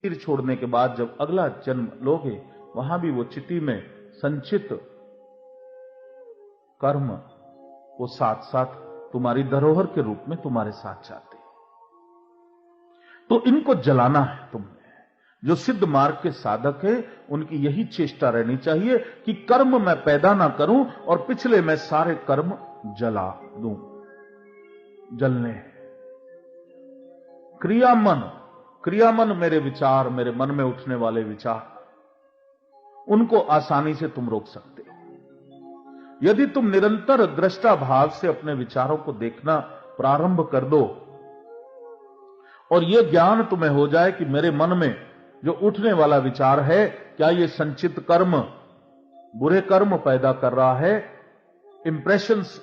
शरीर छोड़ने के बाद जब अगला जन्म लोगे, वहां भी वो चिति में संचित कर्म वो साथ साथ तुम्हारी धरोहर के रूप में तुम्हारे साथ जाते हैं। तो इनको जलाना है तुमने। जो सिद्ध मार्ग के साधक है उनकी यही चेष्टा रहनी चाहिए कि कर्म मैं पैदा ना करूं और पिछले मैं सारे कर्म जला दूं। जलने क्रियामन मेरे विचार, मेरे मन में उठने वाले विचार, उनको आसानी से तुम रोक सकते हो। यदि तुम निरंतर दृष्टा भाव से अपने विचारों को देखना प्रारंभ कर दो और यह ज्ञान तुम्हें हो जाए कि मेरे मन में जो उठने वाला विचार है, क्या ये संचित कर्म बुरे कर्म पैदा कर रहा है, इंप्रेशंस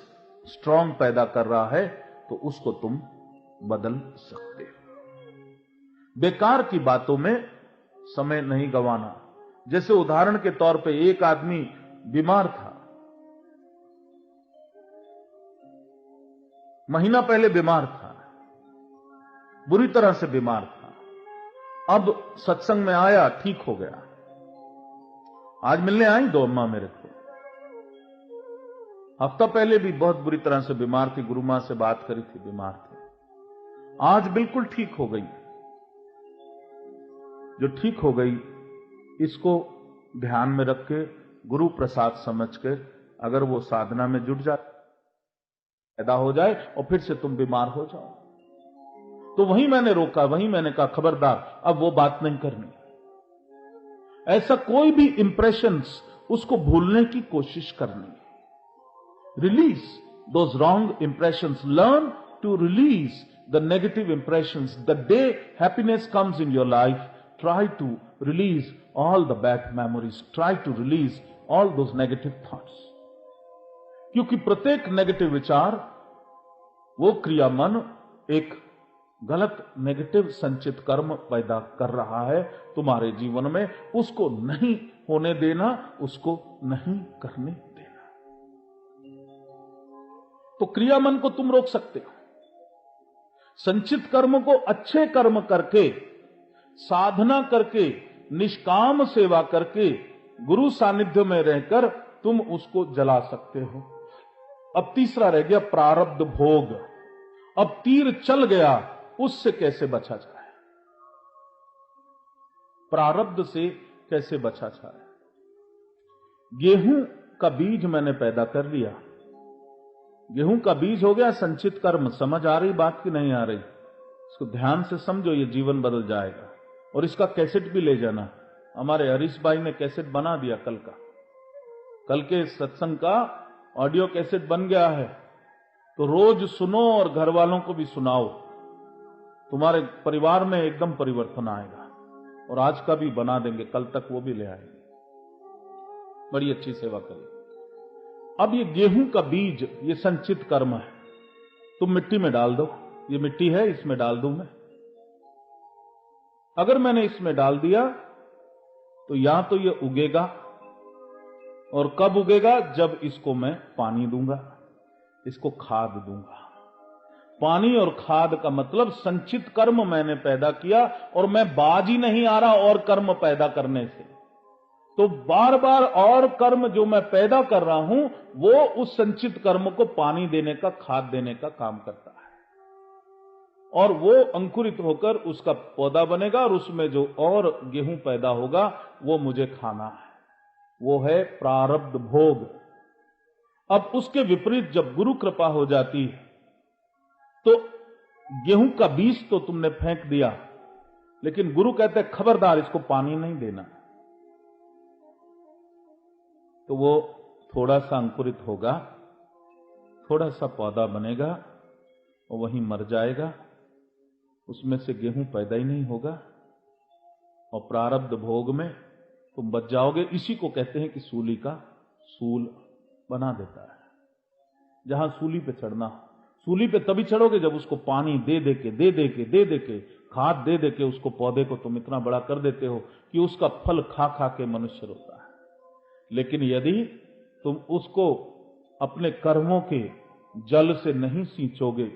स्ट्रांग पैदा कर रहा है, तो उसको तुम बदल सकते हो। बेकार की बातों में समय नहीं गंवाना। जैसे उदाहरण के तौर पे एक आदमी बीमार था, महीना पहले बीमार था, बुरी तरह से बीमार था। अब सत्संग में आया, ठीक हो गया। आज मिलने आई दो अम्मा मेरे को। हफ्ता पहले भी बहुत बुरी तरह से बीमार थी, गुरु मां से बात करी थी, बीमार थी। आज बिल्कुल ठीक हो गई। जो ठीक हो गई, इसको ध्यान में रख के गुरु प्रसाद समझ के अगर वो साधना में जुट जाए, पैदा हो जाए और फिर से तुम बीमार हो जाओ, तो वहीं मैंने रोका, वहीं मैंने कहा खबरदार, अब वो बात नहीं करनी। ऐसा कोई भी इंप्रेशंस उसको भूलने की कोशिश करनी। Release those wrong impressions, learn to release the negative impressions. The day happiness comes in your life, try to release all the bad memories. Try to release all those negative thoughts. क्योंकि प्रत्येक negative विचार, वो क्रिया मन एक गलत negative संचित कर्म पैदा कर रहा है तुम्हारे जीवन में। उसको नहीं होने देना, उसको नहीं करने देना। तो क्रिया मन को तुम रोक सकते हो। संचित कर्म को अच्छे कर्म करके, साधना करके, निष्काम सेवा करके, गुरु सानिध्य में रहकर तुम उसको जला सकते हो। अब तीसरा रह गया प्रारब्ध भोग। अब तीर चल गया, उससे कैसे बचा जाए, प्रारब्ध से कैसे बचा जाए। गेहूं का बीज मैंने पैदा कर लिया, गेहूं का बीज हो गया संचित कर्म। समझ आ रही बात की नहीं आ रही? इसको ध्यान से समझो, ये जीवन बदल जाएगा। और इसका कैसेट भी ले जाना। हमारे हरीश भाई ने कैसेट बना दिया कल का, कल के सत्संग का ऑडियो कैसेट बन गया है। तो रोज सुनो और घर वालों को भी सुनाओ, तुम्हारे परिवार में एकदम परिवर्तन आएगा। और आज का भी बना देंगे, कल तक वो भी ले आएंगे। बड़ी अच्छी सेवा करिए। अब ये गेहूं का बीज, ये संचित कर्म है, तुम मिट्टी में डाल दो। ये मिट्टी है, इसमें डाल दूं मैं। अगर मैंने इसमें डाल दिया तो या तो ये उगेगा, और कब उगेगा? जब इसको मैं पानी दूंगा, इसको खाद दूंगा। पानी और खाद का मतलब संचित कर्म मैंने पैदा किया और मैं बाज ही नहीं आ रहा और कर्म पैदा करने से। तो बार बार और कर्म जो मैं पैदा कर रहा हूं, वो उस संचित कर्म को पानी देने का, खाद देने का काम करता है। और वो अंकुरित होकर उसका पौधा बनेगा और उसमें जो और गेहूं पैदा होगा वो मुझे खाना है। वो है प्रारब्ध भोग। अब उसके विपरीत जब गुरु कृपा हो जाती है तो गेहूं का बीज तो तुमने फेंक दिया, लेकिन गुरु कहते हैं खबरदार, इसको पानी नहीं देना। तो वो थोड़ा सा अंकुरित होगा, थोड़ा सा पौधा बनेगा और वहीं मर जाएगा। उसमें से गेहूं पैदा ही नहीं होगा और प्रारब्ध भोग में तुम बच जाओगे। इसी को कहते हैं कि सूली का सूल बना देता है। जहां सूली पे चढ़ना, सूली पे तभी चढ़ोगे जब उसको पानी दे दे के खाद दे दे के उसको, पौधे को तुम इतना बड़ा कर देते हो कि उसका फल खा खा के मनुष्य रोता है। लेकिन यदि तुम उसको अपने कर्मों के जल से नहीं सींचोगे,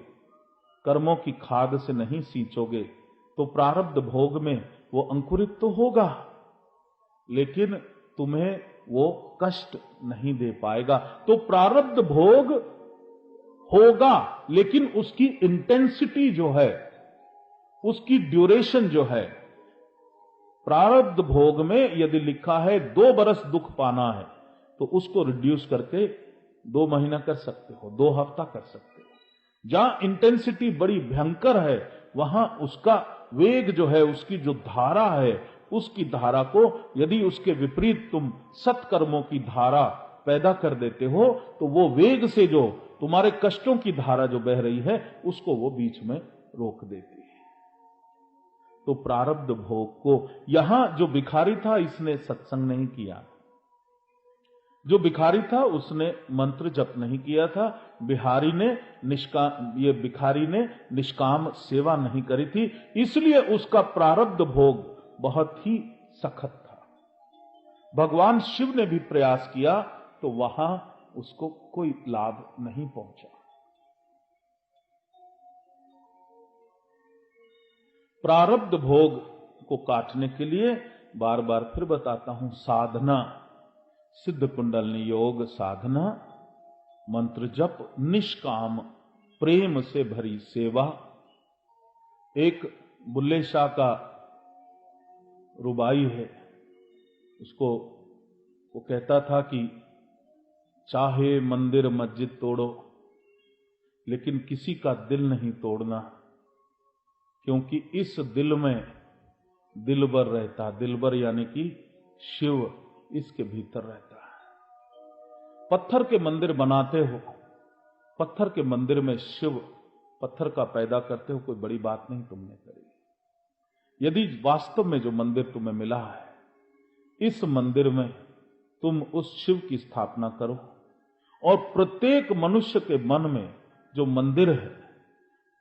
कर्मों की खाद से नहीं सींचोगे, तो प्रारब्ध भोग में वो अंकुरित तो होगा, लेकिन तुम्हें वो कष्ट नहीं दे पाएगा। तो प्रारब्ध भोग होगा, लेकिन उसकी इंटेंसिटी जो है, उसकी ड्यूरेशन जो है, प्रारब्ध भोग में यदि लिखा है 2 बरस दुख पाना है, तो उसको रिड्यूस करके 2 महीना कर सकते हो, 2 हफ्ता कर सकते हो। जहां इंटेंसिटी बड़ी भयंकर है, वहां उसका वेग जो है, उसकी जो धारा है, उसकी धारा को यदि उसके विपरीत तुम सत्कर्मों की धारा पैदा कर देते हो, तो वो वेग से जो तुम्हारे कष्टों की धारा जो बह रही है, उसको वो बीच में रोक देती है। तो प्रारब्ध भोग को, यहां जो भिखारी था इसने सत्संग नहीं किया, जो भिखारी था उसने मंत्र जप नहीं किया था, भिखारी ने निष्काम सेवा नहीं करी थी, इसलिए उसका प्रारब्ध भोग बहुत ही सखत था। भगवान शिव ने भी प्रयास किया तो वहां उसको कोई लाभ नहीं पहुंचा। प्रारब्ध भोग को काटने के लिए बार बार फिर बताता हूं, साधना, सिद्ध कुंडलनी योग साधना, मंत्र जप, निष्काम प्रेम से भरी सेवा। एक बुल्ले शाह का रुबाई है, उसको वो कहता था कि चाहे मंदिर मस्जिद तोड़ो, लेकिन किसी का दिल नहीं तोड़ना, क्योंकि इस दिल में दिलबर रहता, दिलबर यानी कि शिव इसके भीतर रहता है। पत्थर के मंदिर बनाते हो, पत्थर के मंदिर में शिव पत्थर का पैदा करते हो, कोई बड़ी बात नहीं तुमने करी। यदि वास्तव में जो मंदिर तुम्हें मिला है, इस मंदिर में तुम उस शिव की स्थापना करो, और प्रत्येक मनुष्य के मन में जो मंदिर है,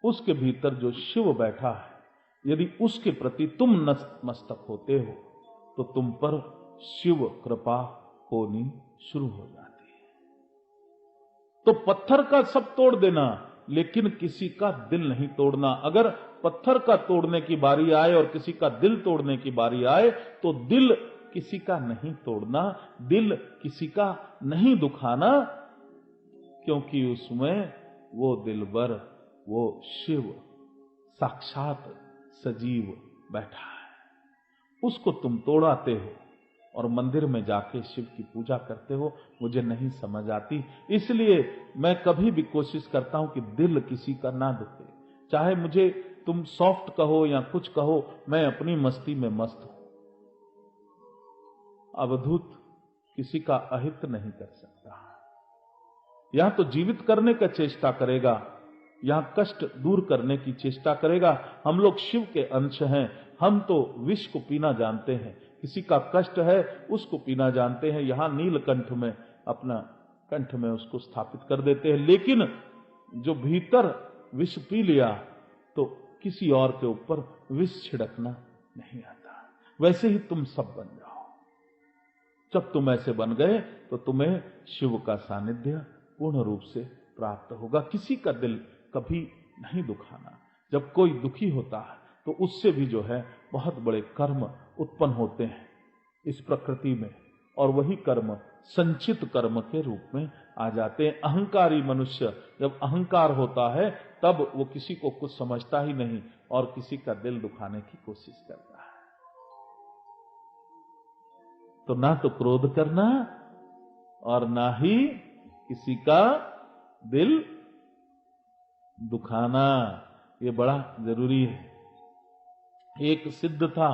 उसके भीतर जो शिव बैठा है, यदि उसके प्रति तुम नतमस्तक होते हो, तो तुम पर शिव कृपा होनी शुरू हो जाती है। तो पत्थर का सब तोड़ देना, लेकिन किसी का दिल नहीं तोड़ना। अगर पत्थर का तोड़ने की बारी आए और किसी का दिल तोड़ने की बारी आए, तो दिल किसी का नहीं तोड़ना, दिल किसी का नहीं दुखाना, क्योंकि उसमें वो दिलबर, वो शिव साक्षात सजीव बैठा है। उसको तुम तोड़ाते हो और मंदिर में जाके शिव की पूजा करते हो। मुझे नहीं समझ आती, इसलिए मैं कभी भी कोशिश करता हूं कि दिल किसी का ना दुखे। चाहे मुझे तुम सॉफ्ट कहो या कुछ कहो, मैं अपनी मस्ती में मस्त हूं। अवधूत किसी का अहित नहीं कर सकता। यहां तो जीवित करने का चेष्टा करेगा, यहां कष्ट दूर करने की चेष्टा करेगा। हम लोग शिव के अंश हैं, हम तो विष को पीना जानते हैं, किसी का कष्ट है उसको पीना जानते हैं। यहां नीलकंठ में अपना कंठ में उसको स्थापित कर देते हैं, लेकिन जो भीतर विष पी लिया तो किसी और के ऊपर विष छिड़कना नहीं आता। वैसे ही तुम सब बन जाओ। जब तुम ऐसे बन गए तो तुम्हें शिव का सानिध्य पूर्ण रूप से प्राप्त होगा। किसी का दिल कभी नहीं दुखाना। जब कोई दुखी होता है तो उससे भी जो है बहुत बड़े कर्म उत्पन्न होते हैं इस प्रकृति में, और वही कर्म संचित कर्म के रूप में आ जाते हैं। अहंकारी मनुष्य जब अहंकार होता है, तब वो किसी को कुछ समझता ही नहीं और किसी का दिल दुखाने की कोशिश करता है। तो ना तो क्रोध करना और ना ही किसी का दिल दुखाना, ये बड़ा जरूरी है। एक सिद्ध था,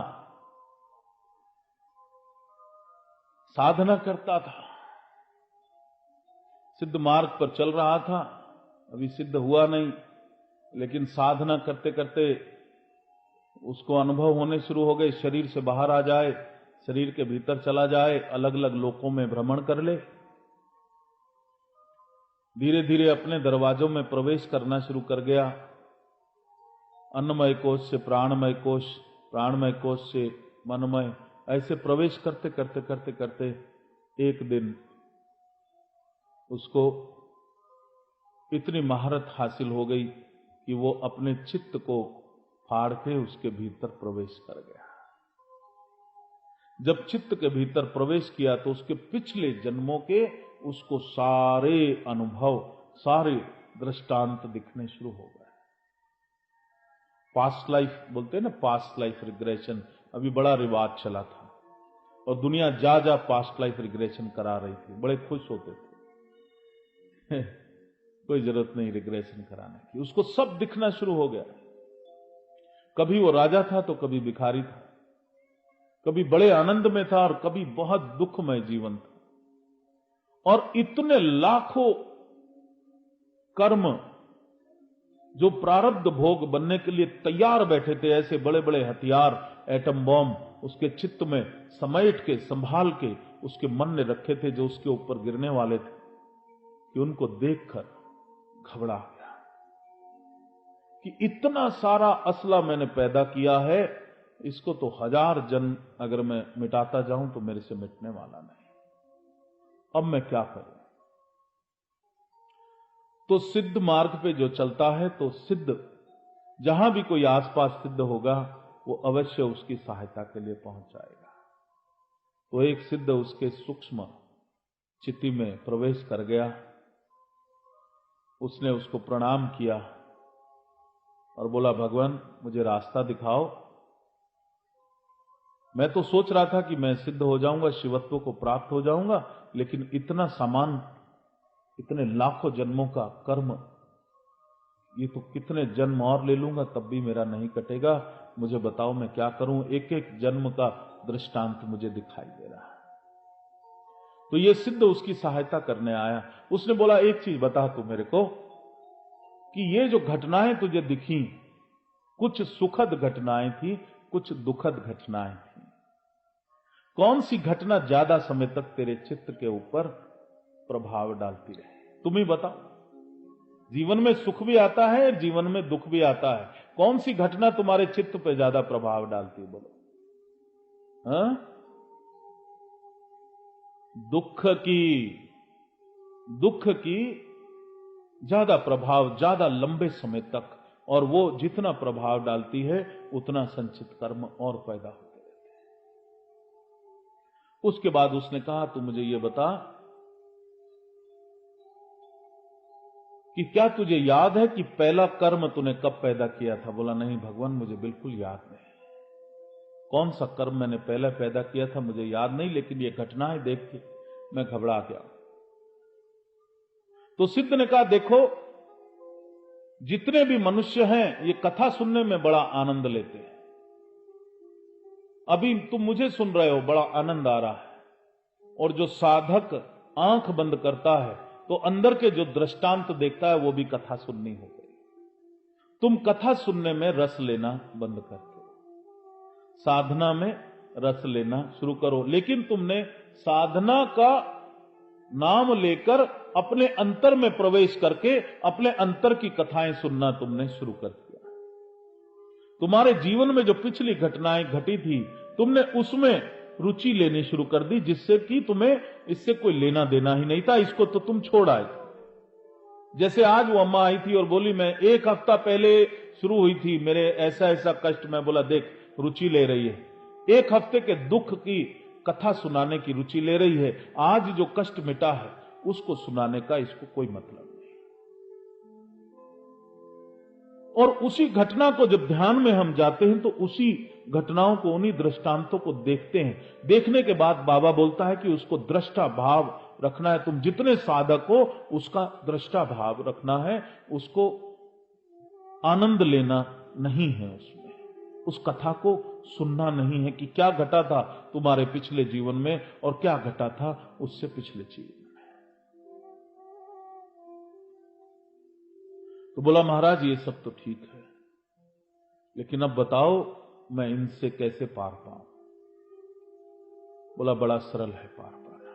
साधना करता था, सिद्ध मार्ग पर चल रहा था, अभी सिद्ध हुआ नहीं, लेकिन साधना करते करते उसको अनुभव होने शुरू हो गए। शरीर से बाहर आ जाए, शरीर के भीतर चला जाए, अलग अलग लोकों में भ्रमण कर ले, धीरे धीरे अपने दरवाजों में प्रवेश करना शुरू कर गया। अन्नमय कोश से प्राणमय कोश, प्राणमय कोश से मनमय, ऐसे प्रवेश करते करते करते करते एक दिन उसको इतनी महारत हासिल हो गई कि वो अपने चित्त को फाड़ के उसके भीतर प्रवेश कर गया। जब चित्त के भीतर प्रवेश किया तो उसके पिछले जन्मों के उसको सारे अनुभव, सारे दृष्टांत दिखने शुरू हो गए। पास्ट लाइफ बोलते हैं ना, पास्ट लाइफ रिग्रेशन अभी बड़ा रिवाज चला था और दुनिया जा जा पास्ट लाइफ रिग्रेशन करा रही थी, बड़े खुश होते थे। कोई जरूरत नहीं रिग्रेशन कराने की, उसको सब दिखना शुरू हो गया। कभी वो राजा था तो कभी भिखारी था, कभी बड़े आनंद में था और कभी बहुत दुखमय जीवन था। और इतने लाखों कर्म जो प्रारब्ध भोग बनने के लिए तैयार बैठे थे, ऐसे बड़े बड़े हथियार, एटम बॉम्ब उसके चित्त में समेट के, संभाल के उसके मन ने रखे थे, जो उसके ऊपर गिरने वाले थे, कि उनको देखकर घबरा गया कि इतना सारा असला मैंने पैदा किया है, इसको तो 1000 जन्म अगर मैं मिटाता जाऊं तो मेरे से मिटने वाला नहीं, अब मैं क्या करूं। तो सिद्ध मार्ग पे जो चलता है, तो सिद्ध जहां भी कोई आसपास सिद्ध होगा वो अवश्य उसकी सहायता के लिए पहुंच जाएगा। तो एक सिद्ध उसके सूक्ष्म चित्ती में प्रवेश कर गया, उसने उसको प्रणाम किया और बोला, भगवान मुझे रास्ता दिखाओ। मैं तो सोच रहा था कि मैं सिद्ध हो जाऊंगा, शिवत्व को प्राप्त हो जाऊंगा, लेकिन इतना सामान, इतने लाखों जन्मों का कर्म, ये तो कितने जन्म और ले लूंगा तब भी मेरा नहीं कटेगा। मुझे बताओ मैं क्या करूं। एक एक जन्म का दृष्टांत मुझे दिखाई दे रहा है। तो ये सिद्ध उसकी सहायता करने आया। उसने बोला, एक चीज बता तू मेरे को कि ये जो घटनाएं तुझे दिखी, कुछ सुखद घटनाएं थी, कुछ दुखद घटनाएं थी। कौन सी घटना ज्यादा समय तक तेरे चित्त के ऊपर प्रभाव डालती रहे? तुम ही बताओ। जीवन में सुख भी आता है, जीवन में दुख भी आता है। कौन सी घटना तुम्हारे चित्त पे ज्यादा प्रभाव डालती है? बोलो। हाँ? दुख की ज्यादा प्रभाव, ज्यादा लंबे समय तक, और वो जितना प्रभाव डालती है उतना संचित कर्म और पैदा होते रहते हैं। उसके बाद उसने कहा, तू मुझे ये बता कि क्या तुझे याद है कि पहला कर्म तूने कब पैदा किया था? बोला, नहीं भगवान मुझे बिल्कुल याद नहीं। कौन सा कर्म मैंने पहले पैदा किया था मुझे याद नहीं, लेकिन ये घटनाएं देख के मैं घबरा गया। तो सिद्ध ने कहा, देखो जितने भी मनुष्य हैं ये कथा सुनने में बड़ा आनंद लेते हैं। अभी तुम मुझे सुन रहे हो, बड़ा आनंद आ रहा है। और जो साधक आंख बंद करता है तो अंदर के जो दृष्टांत देखता है वो भी कथा सुननी हो गई। तुम कथा सुनने में रस लेना बंद कर दो, साधना में रस लेना शुरू करो। लेकिन तुमने साधना का नाम लेकर अपने अंतर में प्रवेश करके अपने अंतर की कथाएं सुनना तुमने शुरू कर दिया। तुम्हारे जीवन में जो पिछली घटनाएं घटी थी, तुमने उसमें रुचि लेनी शुरू कर दी, जिससे कि तुम्हें इससे कोई लेना देना ही नहीं था। इसको तो तुम छोड़ आए। जैसे आज वो अम्मा आई थी और बोली, मैं 1 हफ्ता पहले शुरू हुई थी, मेरे ऐसा ऐसा कष्ट। मैं बोला, देख रुचि ले रही है, 1 हफ्ते के दुख की कथा सुनाने की रुचि ले रही है। आज जो कष्ट मिटा है उसको सुनाने का इसको कोई मतलब नहीं। और उसी घटना को जब ध्यान में हम जाते हैं तो उसी घटनाओं को, उन्हीं दृष्टांतों को देखते हैं। देखने के बाद बाबा बोलता है कि उसको दृष्टा भाव रखना है। तुम जितने साधक हो उसका दृष्टा भाव रखना है, उसको आनंद लेना नहीं है, उसमें उस कथा को सुनना नहीं है कि क्या घटा था तुम्हारे पिछले जीवन में और क्या घटा था उससे पिछले जीवन में। तो बोला, महाराज ये सब तो ठीक है, लेकिन अब बताओ मैं इनसे कैसे पार पाऊं? बोला, बड़ा सरल है पार पाना,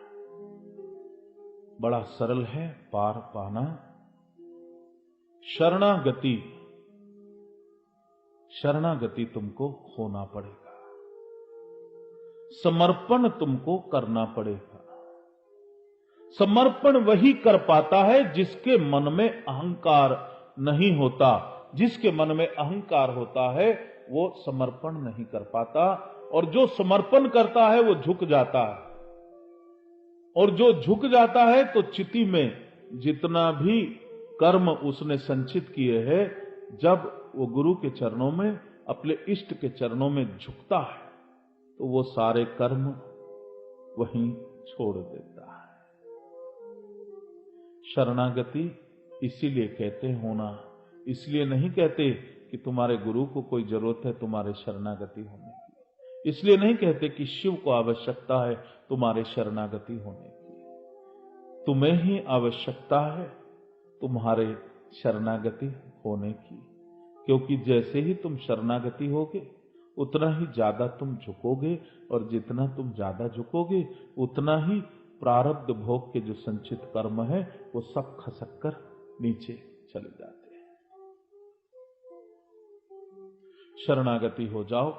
बड़ा सरल है पार पाना। शरणागति, शरणागति तुमको होना पड़ेगा, समर्पण तुमको करना पड़ेगा। समर्पण वही कर पाता है जिसके मन में अहंकार नहीं होता। जिसके मन में अहंकार होता है वो समर्पण नहीं कर पाता। और जो समर्पण करता है वो झुक जाता है, और जो झुक जाता है तो चिति में जितना भी कर्म उसने संचित किए हैं, जब वो गुरु के चरणों में, अपने इष्ट के चरणों में झुकता है, तो वो सारे कर्म वहीं छोड़ देता है। शरणागति इसीलिए कहते होना, इसलिए नहीं कहते कि तुम्हारे गुरु को कोई जरूरत है तुम्हारे शरणागति होने की, इसलिए नहीं कहते कि शिव को आवश्यकता है तुम्हारे शरणागति होने की। तुम्हें ही आवश्यकता है तुम्हारे शरणागति होने की, क्योंकि जैसे ही तुम शरणागति होगे उतना ही ज्यादा तुम झुकोगे, और जितना तुम ज्यादा झुकोगे उतना ही प्रारब्ध भोग के जो संचित कर्म है वो सब खसक कर नीचे चले जाते हैं। शरणागति हो जाओ,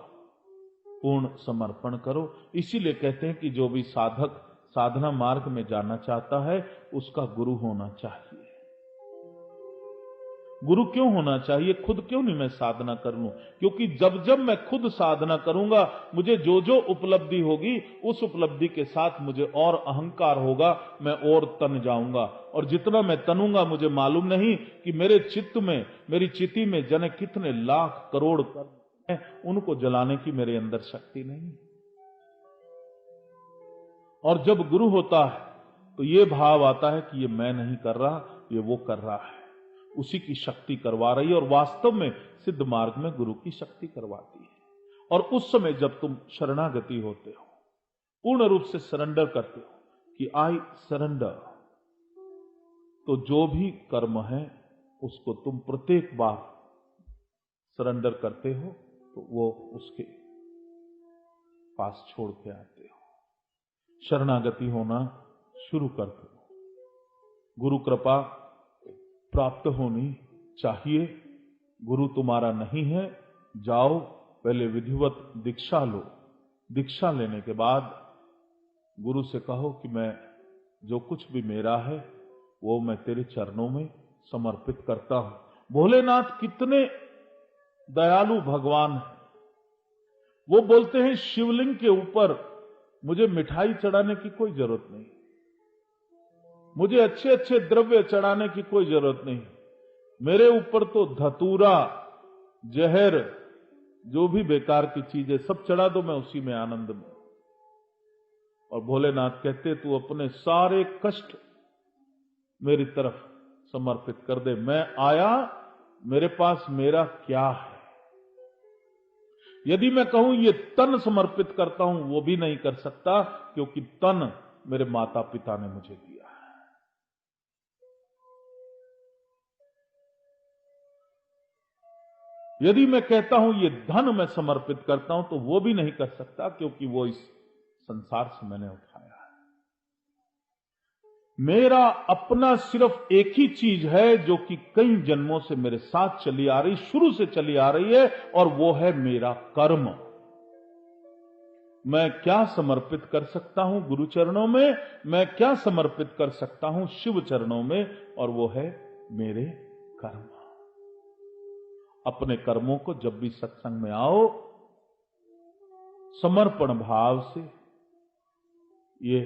पूर्ण समर्पण करो। इसीलिए कहते हैं कि जो भी साधक साधना मार्ग में जाना चाहता है उसका गुरु होना चाहिए। गुरु क्यों होना चाहिए? खुद क्यों नहीं मैं साधना कर लूं? क्योंकि जब जब मैं खुद साधना करूंगा, मुझे जो जो उपलब्धि होगी उस उपलब्धि के साथ मुझे और अहंकार होगा, मैं और तन जाऊंगा, और जितना मैं तनूंगा मुझे मालूम नहीं कि मेरे चित्त में, मेरी चिति में जने कितने लाख करोड़ कर्म हैं, उनको जलाने की मेरे अंदर शक्ति नहीं। और जब गुरु होता है तो ये भाव आता है कि ये मैं नहीं कर रहा, ये वो कर रहा है, उसी की शक्ति करवा रही है, और वास्तव में सिद्ध मार्ग में गुरु की शक्ति करवाती है। और उस समय जब तुम शरणागति होते हो, पूर्ण रूप से सरेंडर करते हो कि आई सरेंडर, तो जो भी कर्म है उसको तुम प्रत्येक बार सरेंडर करते हो तो वो उसके पास छोड़ के आते हो। शरणागति होना शुरू करते हो। गुरु कृपा प्राप्त होनी चाहिए। गुरु तुम्हारा नहीं है, जाओ पहले विधिवत दीक्षा लो। दीक्षा लेने के बाद गुरु से कहो कि मैं जो कुछ भी मेरा है वो मैं तेरे चरणों में समर्पित करता हूं। भोलेनाथ कितने दयालु भगवान हैं। वो बोलते हैं शिवलिंग के ऊपर मुझे मिठाई चढ़ाने की कोई जरूरत नहीं, मुझे अच्छे अच्छे द्रव्य चढ़ाने की कोई जरूरत नहीं, मेरे ऊपर तो धतूरा, जहर, जो भी बेकार की चीजें सब चढ़ा दो, मैं उसी में आनंद में। और भोलेनाथ कहते तू अपने सारे कष्ट मेरी तरफ समर्पित कर दे, मैं आया, मेरे पास मेरा क्या है। यदि मैं कहूं ये तन समर्पित करता हूं, वो भी नहीं कर सकता, क्योंकि तन मेरे माता पिता ने मुझे दिया। यदि मैं कहता हूं ये धन मैं समर्पित करता हूं, तो वो भी नहीं कर सकता, क्योंकि वो इस संसार से मैंने उठाया है। मेरा अपना सिर्फ एक ही चीज है जो कि कई जन्मों से मेरे साथ चली आ रही, शुरू से चली आ रही है, और वो है मेरा कर्म। मैं क्या समर्पित कर सकता हूं गुरु चरणों में, मैं क्या समर्पित कर सकता हूं शिव चरणों में, और वो है मेरे कर्म। अपने कर्मों को जब भी सत्संग में आओ, समर्पण भाव से, ये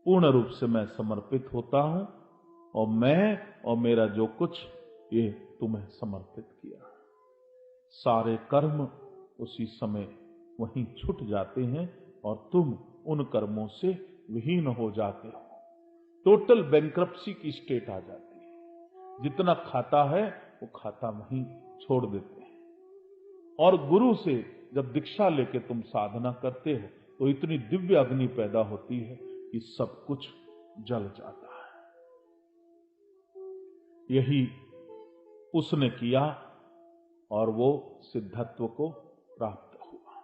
पूर्ण रूप से मैं समर्पित होता हूं, और मैं और मेरा जो कुछ ये तुम्हें समर्पित किया। सारे कर्म उसी समय वहीं छूट जाते हैं और तुम उन कर्मों से विहीन हो जाते हो। टोटल बैंक्रप्सी की स्टेट आ जाती है। जितना खाता है वो खाता वहीं छोड़ देते हैं। और गुरु से जब दीक्षा लेके तुम साधना करते हो तो इतनी दिव्य अग्नि पैदा होती है कि सब कुछ जल जाता है। यही उसने किया और वो सिद्धत्व को प्राप्त हुआ।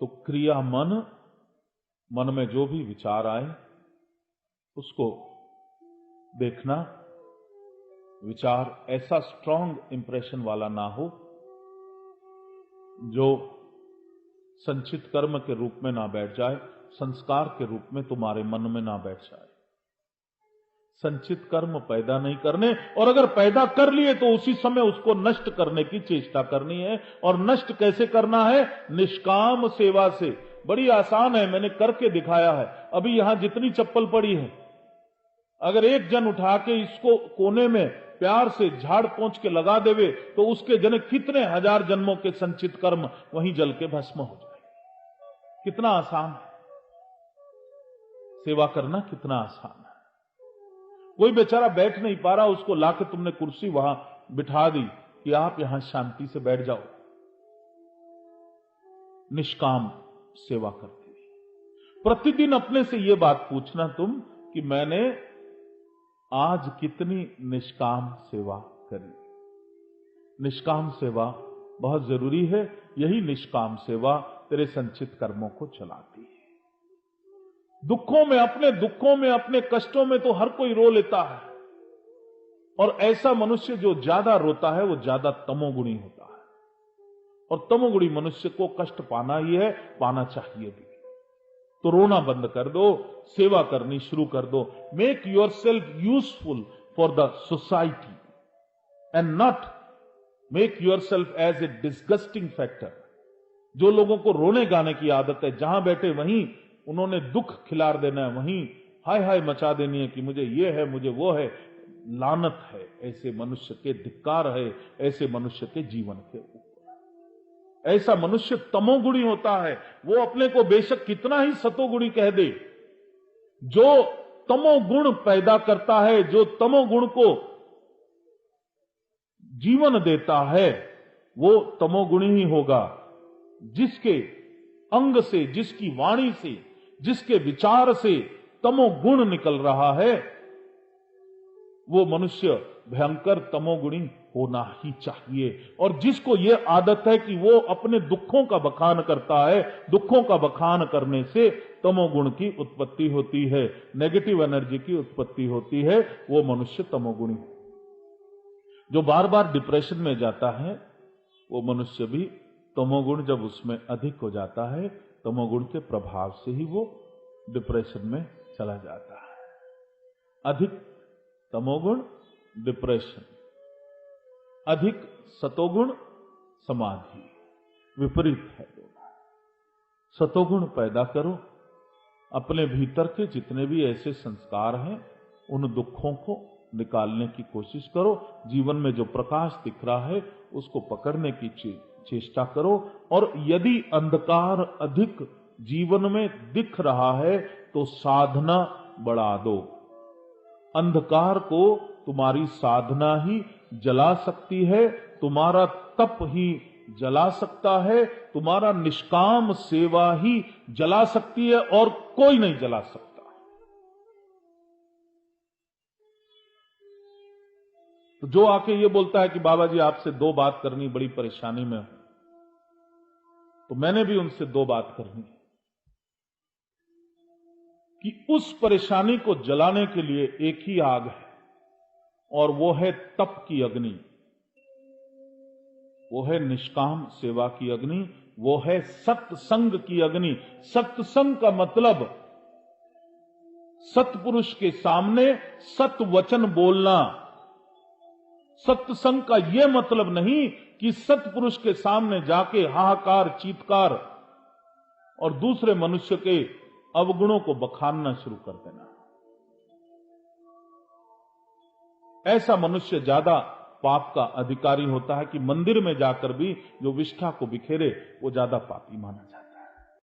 तो क्रिया मन में जो भी विचार आए उसको देखना। विचार ऐसा स्ट्रांग इंप्रेशन वाला ना हो जो संचित कर्म के रूप में ना बैठ जाए, संस्कार के रूप में तुम्हारे मन में ना बैठ जाए। संचित कर्म पैदा नहीं करने, और अगर पैदा कर लिए तो उसी समय उसको नष्ट करने की चेष्टा करनी है। और नष्ट कैसे करना है? निष्काम सेवा से। बड़ी आसान है, मैंने करके दिखाया है। अभी यहां जितनी चप्पल पड़ी है, अगर एक जन उठा के इसको कोने में प्यार से झाड़ पोंछ के लगा देवे तो उसके जने कितने हजार जन्मों के संचित कर्म वहीं जल के भस्म हो जाए। कितना आसान है सेवा करना, कितना आसान है। कोई बेचारा बैठ नहीं पा रहा, उसको लाके तुमने कुर्सी वहां बिठा दी कि आप यहां शांति से बैठ जाओ। निष्काम सेवा करती है। प्रतिदिन अपने से यह बात पूछना तुम कि मैंने आज कितनी निष्काम सेवा करी। निष्काम सेवा बहुत जरूरी है। यही निष्काम सेवा तेरे संचित कर्मों को चलाती है। दुखों में, अपने दुखों में, अपने कष्टों में तो हर कोई रो लेता है, और ऐसा मनुष्य जो ज्यादा रोता है वो ज्यादा तमोगुणी होता है। और तमोगुणी मनुष्य को कष्ट पाना ही है, पाना चाहिए भी। तो रोना बंद कर दो, सेवा करनी शुरू कर दो। Make yourself useful for the society and not make yourself as a disgusting factor. जो लोगों को रोने गाने की आदत है, जहां बैठे वहीं उन्होंने दुख खिलार देना है, वहीं हाय हाय मचा देनी है कि मुझे ये है, मुझे वो है। लानत है ऐसे मनुष्य के, धिक्कार है ऐसे मनुष्य के जीवन के ऊपर। ऐसा मनुष्य तमोगुणी होता है। वो अपने को बेशक कितना ही सतोगुणी कह दे, जो तमोगुण पैदा करता है, जो तमोगुण को जीवन देता है, वो तमोगुणी ही होगा। जिसके अंग से, जिसकी वाणी से, जिसके विचार से तमोगुण निकल रहा है, वो मनुष्य भयंकर तमोगुणी होना ही चाहिए। और जिसको ये आदत है कि वो अपने दुखों का बखान करता है, दुखों का बखान करने से तमोगुण की उत्पत्ति होती है, नेगेटिव एनर्जी की उत्पत्ति होती है, वो मनुष्य तमोगुणी। जो बार बार डिप्रेशन में जाता है, वो मनुष्य भी तमोगुण जब उसमें अधिक हो जाता है, तमोगुण के प्रभाव से ही वो डिप्रेशन में चला जाता है। अधिक तमोगुण डिप्रेशन, अधिक सतोगुण समाधि, विपरीत है दोनों। सतोगुण पैदा करो, अपने भीतर के जितने भी ऐसे संस्कार हैं उन दुखों को निकालने की कोशिश करो। जीवन में जो प्रकाश दिख रहा है उसको पकड़ने की चेष्टा करो। और यदि अंधकार अधिक जीवन में दिख रहा है तो साधना बढ़ा दो। अंधकार को तुम्हारी साधना ही जला सकती है, तुम्हारा तप ही जला सकता है, तुम्हारा निष्काम सेवा ही जला सकती है, और कोई नहीं जला सकता। तो जो आके ये बोलता है कि बाबा जी आपसे 2 बात करनी, बड़ी परेशानी में हूं, तो मैंने भी उनसे 2 बात करनी है कि उस परेशानी को जलाने के लिए एक ही आग है, और वो है तप की अग्नि, वो है निष्काम सेवा की अग्नि, वो है सत्संग की अग्नि। सत्संग का मतलब सत्पुरुष के सामने सत्य वचन बोलना। सत्संग का यह मतलब नहीं कि सत्पुरुष के सामने जाके हाहाकार, चीत्कार और दूसरे मनुष्य के अवगुणों को बखानना शुरू कर देना। ऐसा मनुष्य ज्यादा पाप का अधिकारी होता है कि मंदिर में जाकर भी जो विष्ठा को बिखेरे वो ज्यादा पापी माना जाता है।